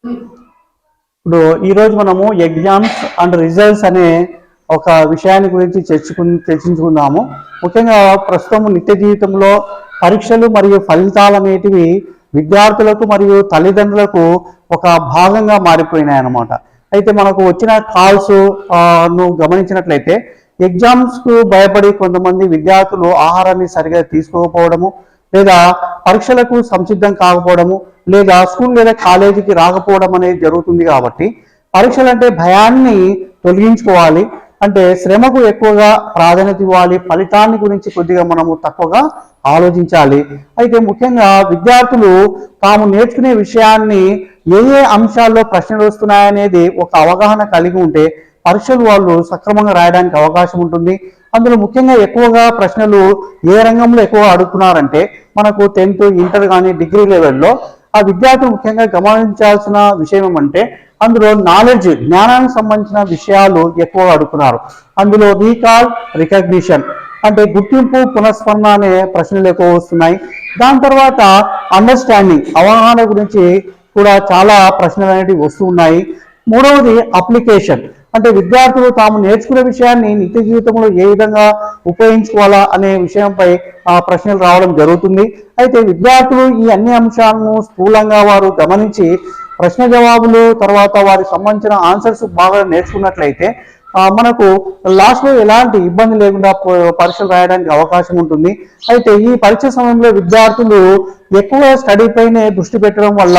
ఇప్పుడు ఈరోజు మనము ఎగ్జామ్స్ అండ్ రిజల్ట్స్ అనే ఒక విషయాన్ని గురించి చర్చించుకుందాము. ముఖ్యంగా ప్రస్తుతం నిత్య జీవితంలో పరీక్షలు మరియు ఫలితాలు అనేటివి విద్యార్థులకు మరియు తల్లిదండ్రులకు ఒక భాగంగా మారిపోయినాయి అన్నమాట. అయితే మనకు వచ్చిన కాల్స్ ను గమనించినట్లయితే ఎగ్జామ్స్కు భయపడి కొంతమంది విద్యార్థులు ఆహారాన్ని సరిగా తీసుకోకపోవడము, లేదా పరీక్షలకు సంసిద్ధం కాకపోవడము, లేదా స్కూల్ లేదా కాలేజీకి రాకపోవడం అనేది జరుగుతుంది. కాబట్టి పరీక్షలు అంటే భయాన్ని తొలగించుకోవాలి, అంటే శ్రమకు ఎక్కువగా ప్రాధాన్యత ఇవ్వాలి, ఫలితాన్ని గురించి కొద్దిగా మనము తక్కువగా ఆలోచించాలి. అయితే ముఖ్యంగా విద్యార్థులు తాము నేర్చుకునే విషయాన్ని ఏ ఏ అంశాల్లో ప్రశ్నలు వస్తున్నాయనేది ఒక అవగాహన కలిగి ఉంటే పరీక్షలు వాళ్ళు సక్రమంగా రాయడానికి అవకాశం ఉంటుంది. అందులో ముఖ్యంగా ఎక్కువగా ప్రశ్నలు ఏ రంగంలో ఎక్కువగా అడుగుతున్నారంటే మనకు 10th, ఇంటర్ కానీ డిగ్రీ లెవెల్లో ఆ విద్యార్థులు ముఖ్యంగా గమనించాల్సిన విషయం ఏమంటే అందులో నాలెడ్జ్, జ్ఞానానికి సంబంధించిన విషయాలు ఎక్కువగా అడుగుతున్నారు. అందులో రీకాల్, రికగ్నిషన్ అంటే గుర్తింపు, పునఃస్మరణ అనే ప్రశ్నలు ఎక్కువ వస్తున్నాయి. దాని తర్వాత అండర్స్టాండింగ్, అవగాహన గురించి కూడా చాలా ప్రశ్నలు అనేవి వస్తూ ఉన్నాయి. మూడవది అప్లికేషన్, అంటే విద్యార్థులు తాము నేర్చుకునే విషయాన్ని నిత్య జీవితంలో ఏ విధంగా ఉపయోగించుకోవాలా అనే విషయంపై ప్రశ్నలు రావడం జరుగుతుంది. అయితే విద్యార్థులు ఈ అన్ని అంశాలను స్థూలంగా వారు గమనించి ప్రశ్న జవాబులు తర్వాత వారికి సంబంధించిన ఆన్సర్స్ బాగా నేర్చుకున్నట్లయితే మనకు లాస్ట్లో ఎలాంటి ఇబ్బంది లేకుండా పరీక్షలు రాయడానికి అవకాశం ఉంటుంది. అయితే ఈ పరీక్ష సమయంలో విద్యార్థులు ఎక్కువ స్టడీ పైనే దృష్టి పెట్టడం వల్ల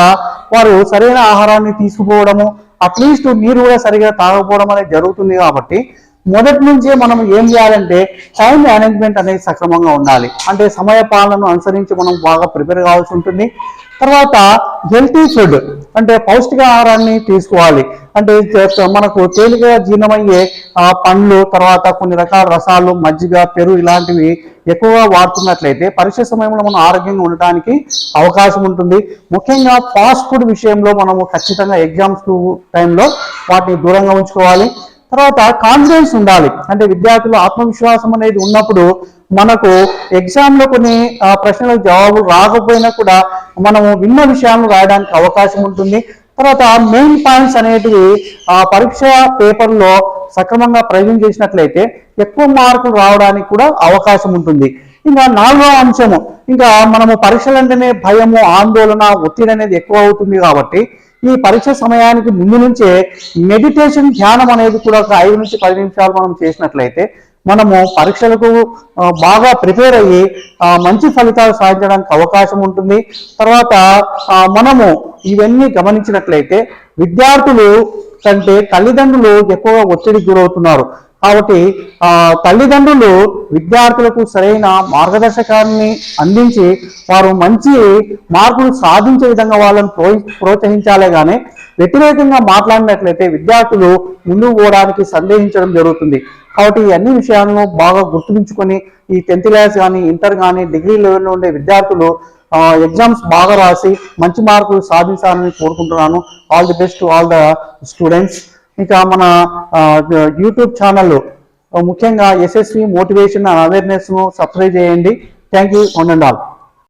వారు సరైన ఆహారాన్ని తీసుకుపోవడము, అట్లీస్ట్ నీరు కూడా సరిగా తాగకపోవడం అనేది జరుగుతుంది. కాబట్టి మొదటి నుంచే మనం ఏం చేయాలంటే టైం మేనేజ్మెంట్ అనేది సక్రమంగా ఉండాలి, అంటే సమయ పాలనను అనుసరించి మనం బాగా ప్రిపేర్ కావాల్సి ఉంటుంది. తర్వాత హెల్తీ ఫుడ్, అంటే పౌష్టిక ఆహారాన్ని తీసుకోవాలి, అంటే మనకు తేలికగా జీర్ణమయ్యే పండ్లు, తర్వాత కొన్ని రకాల రసాలు, మజ్జిగ, పెరుగు ఇలాంటివి ఎక్కువగా వాడుతున్నట్లయితే పరీక్ష సమయంలో మనం ఆరోగ్యంగా ఉండటానికి అవకాశం ఉంటుంది. ముఖ్యంగా ఫాస్ట్ ఫుడ్ విషయంలో మనము ఖచ్చితంగా ఎగ్జామ్స్ టైంలో వాటిని దూరంగా ఉంచుకోవాలి. తర్వాత కాన్ఫిడెన్స్ ఉండాలి, అంటే విద్యార్థులు ఆత్మవిశ్వాసం అనేది ఉన్నప్పుడు మనకు ఎగ్జామ్లో కొన్ని ప్రశ్నలకు జవాబులు రాకపోయినా కూడా మనము విన్న విషయాలను రాయడానికి అవకాశం ఉంటుంది. తర్వాత మెయిన్ పాయింట్స్ అనేటివి పరీక్ష పేపర్లో సక్రమంగా ప్రజెంట్ చేసినట్లయితే ఎక్కువ మార్కులు రావడానికి కూడా అవకాశం ఉంటుంది. ఇంకా నాలుగో అంశము, ఇంకా మనము పరీక్షలంటేనే భయము, ఆందోళన, ఒత్తిడి అనేది ఎక్కువ అవుతుంది. కాబట్టి ఈ పరీక్ష సమయానికి ముందు నుంచే మెడిటేషన్, ధ్యానం అనేది కూడా ఒక 5 నుంచి 10 నిమిషాలు మనం చేసినట్లయితే మనము పరీక్షలకు బాగా ప్రిపేర్ అయ్యి మంచి ఫలితాలు సాధించడానికి అవకాశం ఉంటుంది. తర్వాత మనము ఇవన్నీ గమనించినట్లయితే విద్యార్థులు కంటే తల్లిదండ్రులు ఎక్కువగా ఒత్తిడికి గురవుతున్నారు. కాబట్టి తల్లిదండ్రులు విద్యార్థులకు సరైన మార్గదర్శకాన్ని అందించి వారు మంచి మార్కులు సాధించే విధంగా వాళ్ళని ప్రోత్సహించాలే కానీ వ్యతిరేకంగా మాట్లాడినట్లయితే విద్యార్థులు ముందుకు పోవడానికి సందేహించడం జరుగుతుంది. కాబట్టి ఈ అన్ని విషయాలను బాగా గుర్తుంచుకొని ఈ 10th క్లాస్ కానీ, ఇంటర్ కానీ, డిగ్రీ లెవెల్లో ఉండే విద్యార్థులు ఎగ్జామ్స్ బాగా రాసి మంచి మార్కులు సాధించాలని కోరుకుంటున్నాను. All the best to all the students. ఇంకా మన యూట్యూబ్ ఛానల్ ముఖ్యంగా ఎస్ఎస్వి మోటివేషన్ అండ్ అవేర్నెస్ ను సబ్స్క్రైబ్ చేయండి. Thank you, one and all.